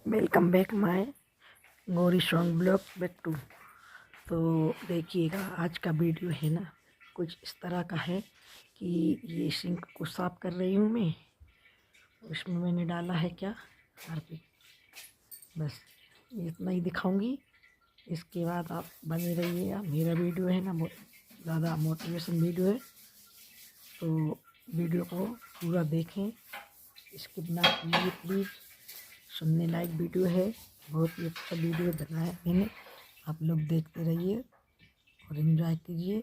Welcome back my Gauri song blog back to. तो देखिएगा, आज का वीडियो है ना कुछ इस तरह का है कि ये सिंक को साफ कर रही हूँ मैं। उसमें मैंने डाला है क्या, हार्पिक। बस इतना ही दिखाऊंगी। इसके बाद आप बने रहिएगा। मेरा वीडियो है ना ज़्यादा मोटिवेशन वीडियो है, तो वीडियो को पूरा देखें, स्किप ना कीजिए प्लीज़। सुनने लायक वीडियो है, बहुत ही अच्छा वीडियो बनाया है मैंने। आप लोग देखते रहिए और एंजॉय कीजिए।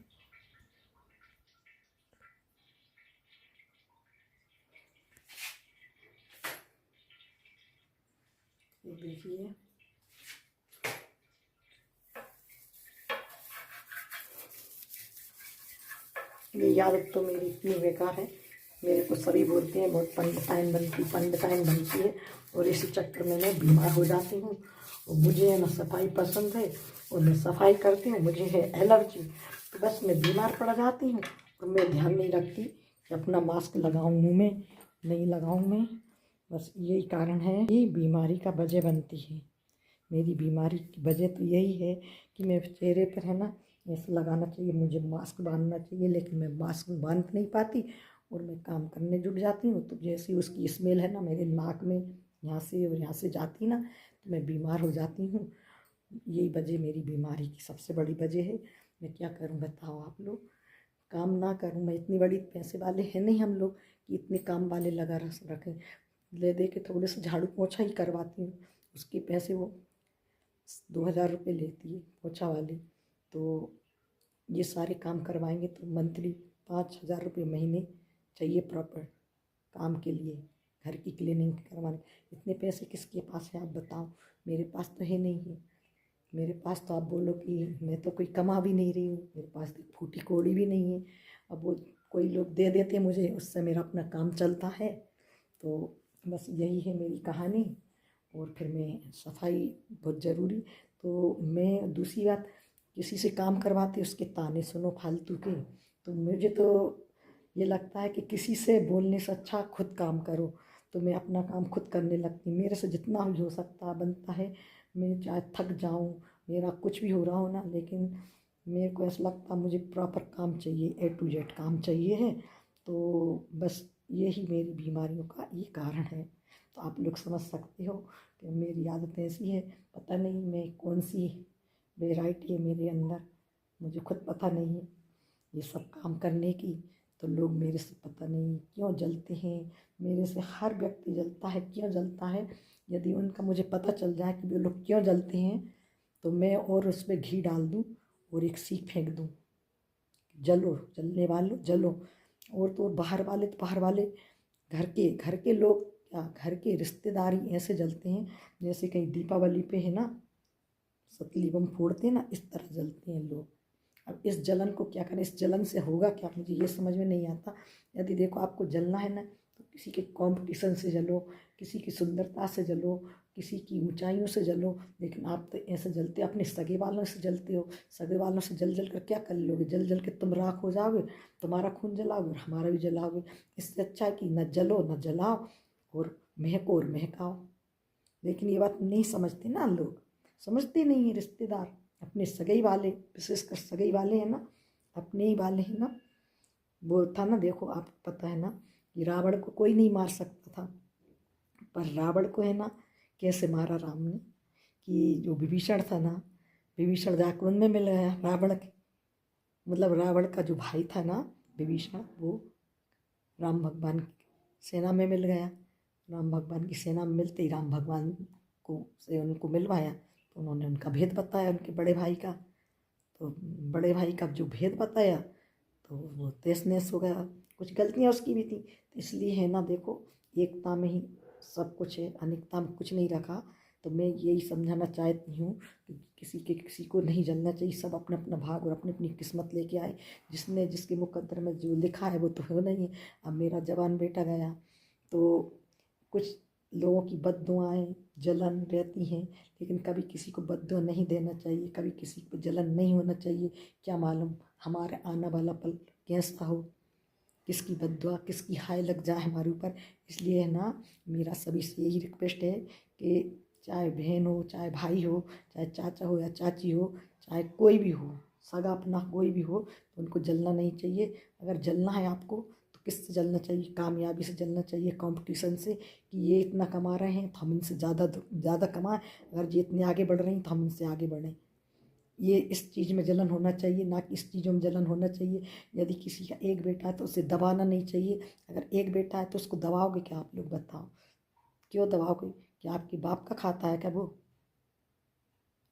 ये देखिए, ये आदत तो मेरी इतनी बेकार है, मेरे को सभी बोलते हैं बहुत पंडिताइन बनती है, और इसी चक्कर में मैं बीमार हो जाती हूँ। और मुझे ना सफाई पसंद है, और मैं सफाई करती हूँ, मुझे है एलर्जी, तो बस मैं बीमार पड़ जाती हूँ। और मैं ध्यान नहीं रखती कि अपना मास्क लगाऊँ मुँह में, नहीं लगाऊँ मैं। बस यही कारण है, ये बीमारी का वजह बनती है। मेरी बीमारी की वजह तो यही है कि मेरे चेहरे पर है ना ऐसा लगाना चाहिए, मुझे मास्क बांधना चाहिए, लेकिन मैं मास्क बांध नहीं पाती। और मैं काम करने जुट जाती हूँ, तो जैसे उसकी स्मेल है ना मेरे नाक में यहाँ से और यहाँ से जाती ना, तो मैं बीमार हो जाती हूँ। यही वजह मेरी बीमारी की सबसे बड़ी वजह है। मैं क्या करूँ बताओ आप लोग। काम ना करूँ मैं, इतनी बड़ी पैसे वाले हैं नहीं हम लोग कि इतने काम वाले लगा रखें। ले दे के थोड़े से झाड़ू पोछा ही करवाती हूँ, उसके पैसे वो 2000 रुपये लेती है पोछा वाली। तो ये सारे काम करवाएंगे तो मंथली 5000 रुपये महीने चाहिए प्रॉपर काम के लिए, घर की क्लीनिंग करवाने। इतने पैसे किसके पास है आप बताओ। मेरे पास तो है नहीं है। मेरे पास तो आप बोलो कि मैं तो कोई कमा भी नहीं रही हूँ, मेरे पास तो फूटी कौड़ी भी नहीं है। अब वो कोई लोग दे देते हैं मुझे, उससे मेरा अपना काम चलता है। तो बस यही है मेरी कहानी। और फिर मैं सफाई बहुत ज़रूरी। तो मैं दूसरी बात, किसी से काम करवाते उसके ताने सुनो फालतू के। तो मुझे तो ये लगता है कि किसी से बोलने से अच्छा खुद काम करो। तो मैं अपना काम खुद करने लगती हूँ, मेरे से जितना भी हो सकता बनता है। मैं चाहे थक जाऊँ, मेरा कुछ भी हो रहा हो ना, लेकिन मेरे को ऐसा लगता मुझे प्रॉपर काम चाहिए, A to Z काम चाहिए है। तो बस यही मेरी बीमारियों का ये कारण है। तो आप लोग समझ सकते हो कि मेरी आदत ऐसी है। पता नहीं मैं कौन सी वेराइटी है मेरे अंदर, मुझे खुद पता नहीं है ये सब काम करने की। तो लोग मेरे से पता नहीं क्यों जलते हैं, मेरे से हर व्यक्ति जलता है। क्यों जलता है? यदि उनका मुझे पता चल जाए कि वो लोग क्यों जलते हैं, तो मैं और उस पर घी डाल दूँ और एक सीख फेंक दूँ, जलो जलने वालों जलो। और तो और बाहर वाले घर के लोग, या घर के रिश्तेदार ही ऐसे जलते हैं जैसे कहीं दीपावली पे है ना सतली बम फोड़ते हैं ना, इस तरह जलते हैं लोग। अब इस जलन को क्या करें, इस जलन से होगा क्या, मुझे ये समझ में नहीं आता। यदि देखो आपको जलना है ना, तो किसी के कंपटीशन से जलो, किसी की सुंदरता से जलो, किसी की ऊंचाइयों से जलो। लेकिन आप तो ऐसे जलते अपने सगे वालों से जलते हो। सगे वालों से जल जल कर क्या कर लोगे, जल जल के तुम राख हो जाओगे, तुम्हारा खून जलाओगे और हमारा भी जलाओगे। इससे अच्छा है कि न जलो न जलाओ, और महको और महकाओ। लेकिन ये बात नहीं समझते ना लोग, समझते नहीं है रिश्तेदार, अपने सगई वाले, विशेषकर सगई वाले हैं ना, अपने ही वाले हैं ना। वो था ना, देखो आपको पता है ना कि रावण को कोई नहीं मार सकता था, पर रावण को है ना कैसे मारा राम ने। कि जो विभीषण था ना, विभीषण जाकर उनमें मिल गया रावण के, मतलब रावण का जो भाई था ना विभीषण, वो राम भगवान की सेना में मिल गया। राम भगवान की सेना में मिलते ही राम भगवान को से उनको मिलवाया, तो उन्होंने उनका भेद बताया उनके बड़े भाई का। तो बड़े भाई का जो भेद बताया, तो वो तहस नहस हो गया। कुछ गलतियाँ उसकी भी थी, तो इसलिए है ना देखो, एकता में ही सब कुछ है, अनेकता में कुछ नहीं रखा। तो मैं यही समझाना चाहती हूँ कि किसी को नहीं जलना चाहिए। सब अपना अपना भाग और अपनी अपनी किस्मत लेके आए। जिसने जिसके मुकद्दर में जो लिखा है वो तो हो नहीं है। अब मेरा जवान बेटा गया, तो कुछ लोगों की बद्दुआएं जलन रहती हैं, लेकिन कभी किसी को बद्दुआ नहीं देना चाहिए, कभी किसी को जलन नहीं होना चाहिए। क्या मालूम हमारे आने वाला पल कैसा हो, किसकी बद्दुआ किसकी हाय लग जाए हमारे ऊपर। इसलिए है ना, मेरा सभी से यही रिक्वेस्ट है कि चाहे बहन हो, चाहे भाई हो, चाहे चाचा हो या चाची हो, चाहे कोई भी हो, सगा अपना कोई भी हो, तो उनको जलना नहीं चाहिए। अगर जलना है आपको तो किससे जलना चाहिए? कामयाबी से जलना चाहिए, कंपटीशन से, कि ये इतना कमा रहे हैं तो हम इनसे ज़्यादा कमाएं, अगर ये इतने आगे बढ़ रही हैं तो हम इनसे आगे बढ़ें। ये इस चीज़ में जलन होना चाहिए, ना कि इस चीज़ों में जलन होना चाहिए। यदि किसी का एक बेटा है तो उसे दबाना नहीं चाहिए। अगर एक बेटा है तो उसको दबाओगे क्या आप लोग बताओ? क्यों दबाओगे? क्या आपके बाप का खाता है क्या वो?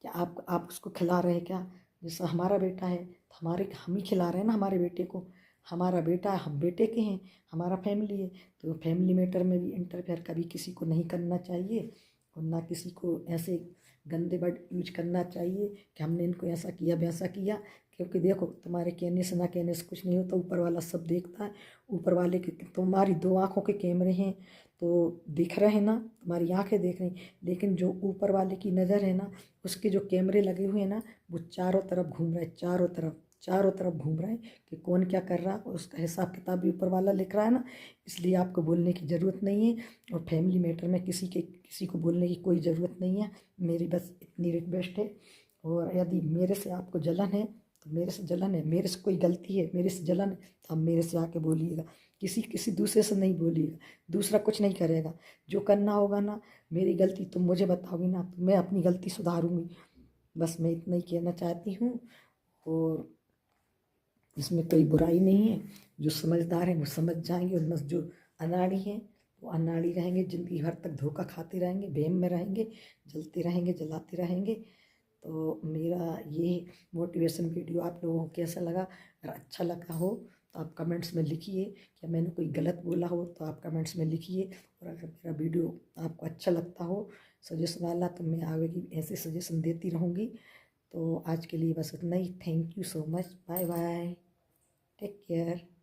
क्या आप उसको खिला रहे हैं क्या? जैसे हमारा बेटा है तो हम ही खिला रहे हैं ना हमारे बेटे को। हमारा बेटा है, हम बेटे के हैं, हमारा फैमिली है, तो फैमिली मैटर में भी इंटरफेयर कभी किसी को नहीं करना चाहिए। और ना किसी को ऐसे गंदे वर्ड यूज करना चाहिए कि हमने इनको ऐसा किया वैसा किया। क्योंकि देखो, तुम्हारे कहने से ना कहने से कुछ नहीं होता, ऊपर वाला सब देखता है। ऊपर वाले के तुम्हारी 2 आँखों के कैमरे हैं तो दिख रहे हैं ना, तुम्हारी आँखें देख रही, लेकिन जो ऊपर वाले की नज़र है ना, उसके जो कैमरे लगे हुए हैं ना, वो चारों तरफ घूम रहे हैं, चारों तरफ घूम रहे हैं कि कौन क्या कर रहा है, और उसका हिसाब किताब भी ऊपर वाला लिख रहा है ना। इसलिए आपको बोलने की ज़रूरत नहीं है, और फैमिली मैटर में किसी को बोलने की कोई ज़रूरत नहीं है। मेरी बस इतनी रिक्वेस्ट है। और यदि मेरे से आपको जलन है तो मेरे से जलन है, मेरे से कोई गलती है, मेरे से जलन है, तो आप मेरे से आके बोलिएगा। किसी दूसरे से नहीं बोलिएगा, दूसरा कुछ नहीं करेगा। जो करना होगा ना, मेरी गलती तुम मुझे बताओगी ना, तो मैं अपनी गलती सुधारूंगी। बस मैं इतना ही कहना चाहती हूँ। और इसमें कोई बुराई नहीं है। जो समझदार हैं वो समझ जाएंगे, और बस जो अनाड़ी हैं वो अनाड़ी रहेंगे, ज़िंदगी भर तक धोखा खाते रहेंगे, वहम में रहेंगे, जलते रहेंगे, जलाते रहेंगे। तो मेरा ये मोटिवेशन वीडियो आप लोगों को कैसा लगा? अगर अच्छा लगा हो तो आप कमेंट्स में लिखिए। क्या मैंने कोई गलत बोला हो तो आप कमेंट्स में लिखिए। और अगर मेरा वीडियो आपको अच्छा लगता हो, सजेशन वाला, तो मैं आगे भी ऐसे सजेशन देती रहूँगी। तो आज के लिए बस इतना ही। Thank you so much. Bye bye. Take care.